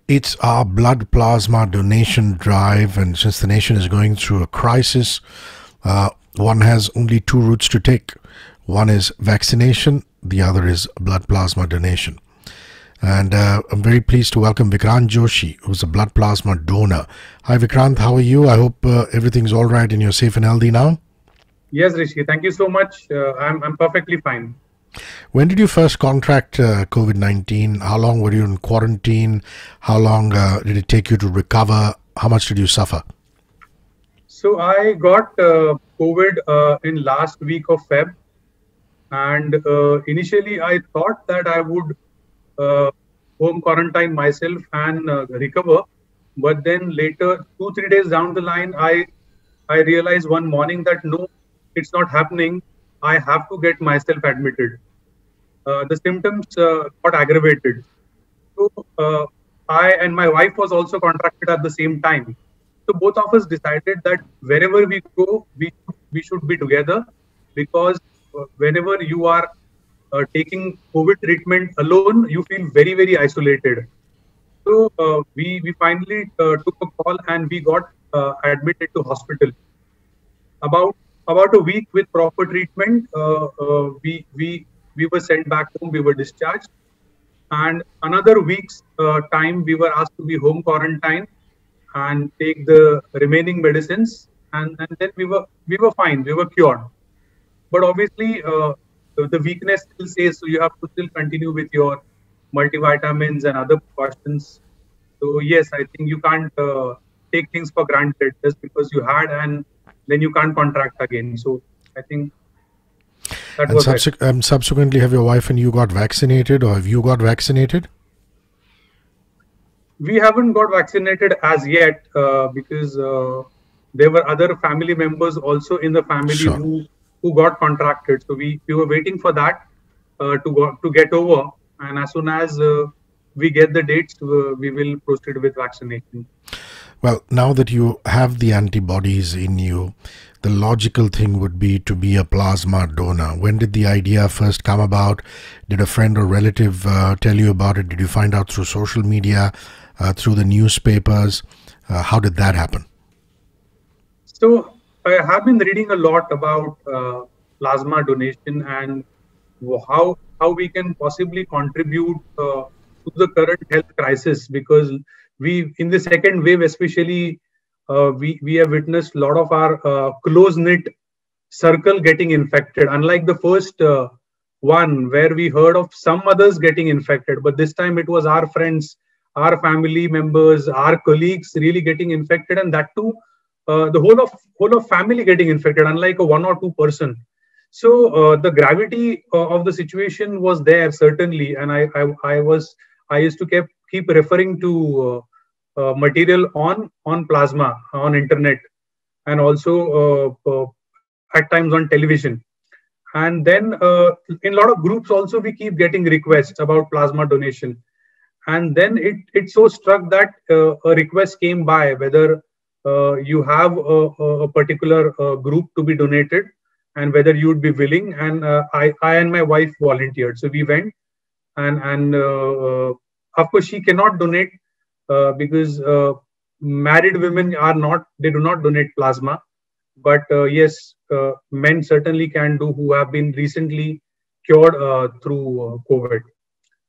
It's our blood plasma donation drive, and since the nation is going through a crisis, one has only two routes to take. One is vaccination, the other is blood plasma donation. And I'm very pleased to welcome Vikrant Joshi, who's a blood plasma donor. Hi Vikrant, how are you? I hope everything's all right and you're safe and healthy now. Yes, Rishi, thank you so much. I'm perfectly fine. When did you first contract COVID-19? How long were you in quarantine? How long did it take you to recover? How much did you suffer? So I got COVID in last week of Feb, and initially I thought that I would home quarantine myself and recover. But then later, 2-3 days down the line, I realized one morning that no, it's not happening. I have to get myself admitted. The symptoms got aggravated. So I and my wife was also contracted at the same time. So both of us decided that wherever we go, we should be together, because whenever you are taking COVID treatment alone, you feel very, very isolated. So we finally took a call and we got admitted to hospital. About a week with proper treatment, we were sent back home. We were discharged, and another week's time we were asked to be home quarantine and take the remaining medicines, and then we were fine. We were cured. But obviously, the weakness still says, so you have to still continue with your multivitamins and other precautions. So yes, I think you can't take things for granted just because you had, and then you can't contract again. So I think that was it. Subsequently, have your wife and you got vaccinated, or have you got vaccinated? We haven't got vaccinated as yet because there were other family members also in the family who got contracted. So we were waiting for that to get over, and as soon as we get the dates, we will proceed with vaccination. Well, now that you have the antibodies in you, the logical thing would be to be a plasma donor. When did the idea first come about? Did a friend or relative tell you about it? Did you find out through social media, through the newspapers? How did that happen? So I have been reading a lot about plasma donation and how we can possibly contribute to the current health crisis, because we, in the second wave especially, we have witnessed a lot of our close-knit circle getting infected, unlike the first one where we heard of some others getting infected. But this time it was our friends, our family members, our colleagues really getting infected, and that too the whole of family getting infected, unlike a one or two person. So the gravity of the situation was there certainly, and I used to keep referring to material on plasma on internet, and also at times on television. And then in a lot of groups also we keep getting requests about plasma donation. And then it so struck that a request came by whether you have a particular group to be donated and whether you would be willing. And I and my wife volunteered. So we went, and of course she cannot donate because married women do not donate plasma. But yes, men certainly can do, who have been recently cured through COVID.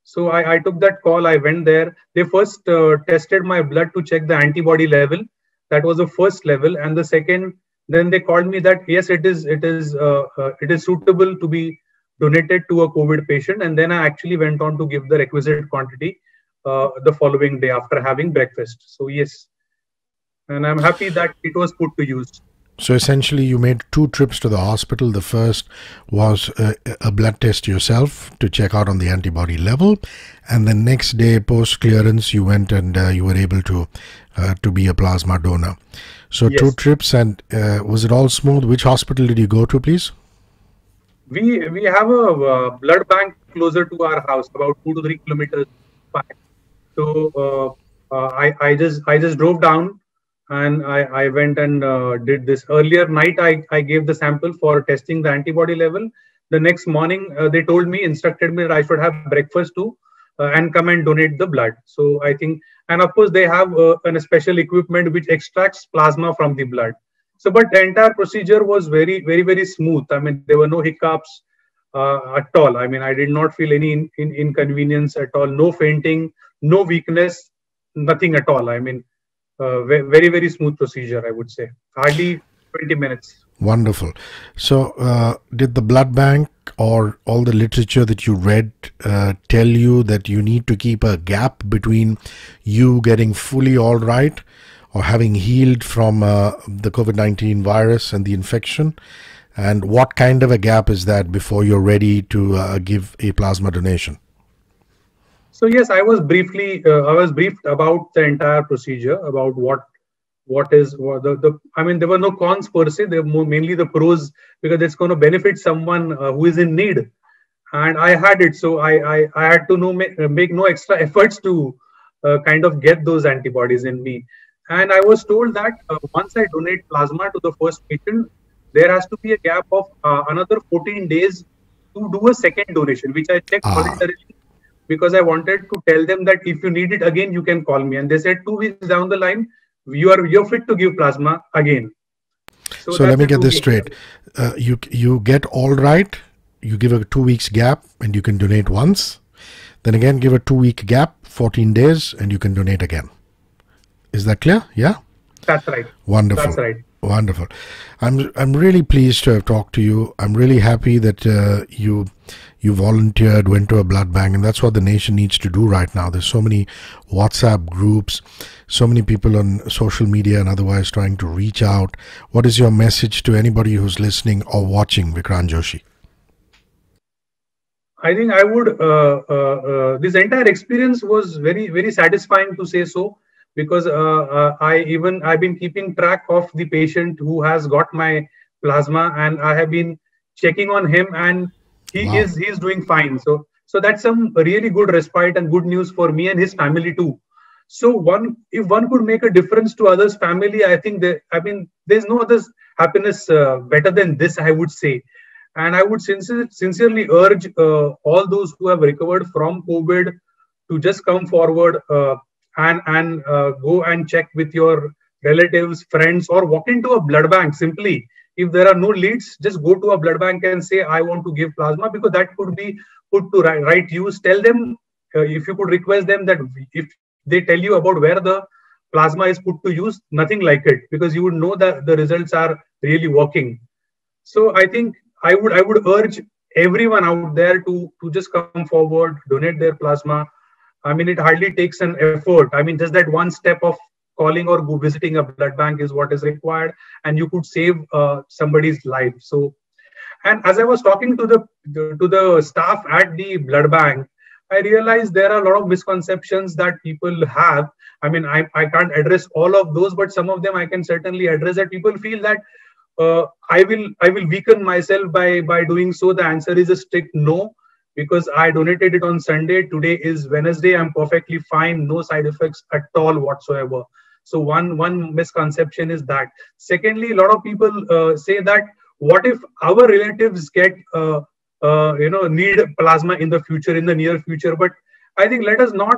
So I took that call. I went there. They first tested my blood to check the antibody level. That was the first level, and the second, then they called me that yes, it is suitable to be donated to a COVID patient. And then I actually went on to give the requisite quantity the following day after having breakfast. So yes, and I'm happy that it was put to use. So essentially you made two trips to the hospital. The first was a blood test yourself to check out on the antibody level, and the next day post clearance you went and you were able to be a plasma donor. So yes. Two trips, and was it all smooth? Which hospital did you go to, please? We have a blood bank closer to our house, about 2 to 3 kilometers back. So I just drove down, and I went and did this. Earlier night, I gave the sample for testing the antibody level. The next morning, they told me, instructed me that I should have breakfast too, and come and donate the blood. So I think, and of course they have a special equipment which extracts plasma from the blood. So, but the entire procedure was very smooth. I mean, there were no hiccups at all. I mean, I did not feel any inconvenience at all. No fainting, no weakness, nothing at all. I mean, very smooth procedure, I would say. Hardly 20 minutes. Wonderful. So, did the blood bank or all the literature that you read tell you that you need to keep a gap between you getting fully all right or having healed from the COVID-19 virus and the infection? And what kind of a gap is that before you're ready to give a plasma donation? So yes, I was briefed about the entire procedure, about what is the I mean, there were no cons per se. There were mainly the pros, because it's going to benefit someone who is in need, and I had it. So I had to make no extra efforts to kind of get those antibodies in me. And I was told that once I donate plasma to the first patient, there has to be a gap of another 14 days to do a second donation, which I checked voluntarily, because I wanted to tell them that if you need it again, you can call me. And they said 2 weeks down the line, you're fit to give plasma again. So let me get this straight. You get all right, you give a 2 weeks gap and you can donate once. Then again, give a 2 week gap, 14 days, and you can donate again. Is that clear? Yeah? That's right. Wonderful. That's right. Wonderful. I'm really pleased to have talked to you. I'm really happy that you volunteered, went to a blood bank, and that's what the nation needs to do right now. There's so many WhatsApp groups, so many people on social media and otherwise trying to reach out. What is your message to anybody who's listening or watching, Vikrant Joshi? I think I would. This entire experience was very satisfying, to say so, because I've been keeping track of the patient who has got my plasma, and I have been checking on him, and he's doing fine. So that's some really good respite and good news for me and his family too. So if one could make a difference to others' family, I think there's no other happiness better than this, I would say. And I would sincerely urge all those who have recovered from COVID to just come forward and go and check with your relatives, friends, or walk into a blood bank simply. If there are no leads, just go to a blood bank and say, I want to give plasma, because that could be put to right use. Tell them, if you could request them, that if they tell you about where the plasma is put to use, nothing like it, because you would know that the results are really working. So I think I would urge everyone out there to just come forward, donate their plasma. I mean, it hardly takes an effort. I mean, just that one step of calling or visiting a blood bank is what is required, and you could save somebody's life. So, and as I was talking to the staff at the blood bank, I realized there are a lot of misconceptions that people have. I mean, I can't address all of those, but some of them I can certainly address. That people feel that I will weaken myself by doing so. The answer is a strict no, because I donated it on Sunday. Today is Wednesday. I'm perfectly fine. No side effects at all whatsoever. So one misconception is that. Secondly, a lot of people say that, what if our relatives get need plasma in the near future? But I think let us not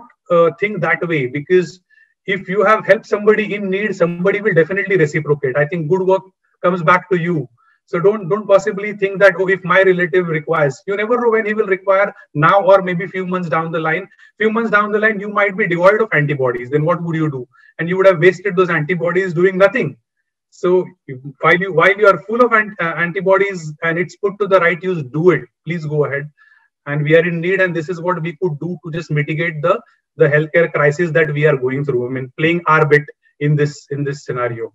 think that way, because if you have helped somebody in need, somebody will definitely reciprocate. I think good work comes back to you. So don't possibly think that, oh, if my relative requires, you never know when he will require, now or maybe few months down the line. Few months down the line, you might be devoid of antibodies. Then what would you do? And you would have wasted those antibodies doing nothing. So while you are full of antibodies and it's put to the right use, do it. Please go ahead. And we are in need, and this is what we could do to just mitigate the healthcare crisis that we are going through. I mean, playing our bit in this scenario.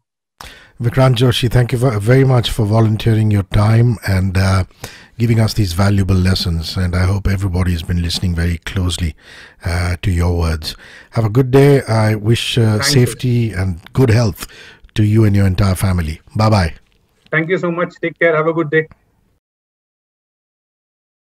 Vikrant Joshi, thank you very much for volunteering your time and giving us these valuable lessons. And I hope everybody has been listening very closely to your words. Have a good day. I wish safety and good health to you and your entire family. Bye-bye. Thank you so much. Take care. Have a good day.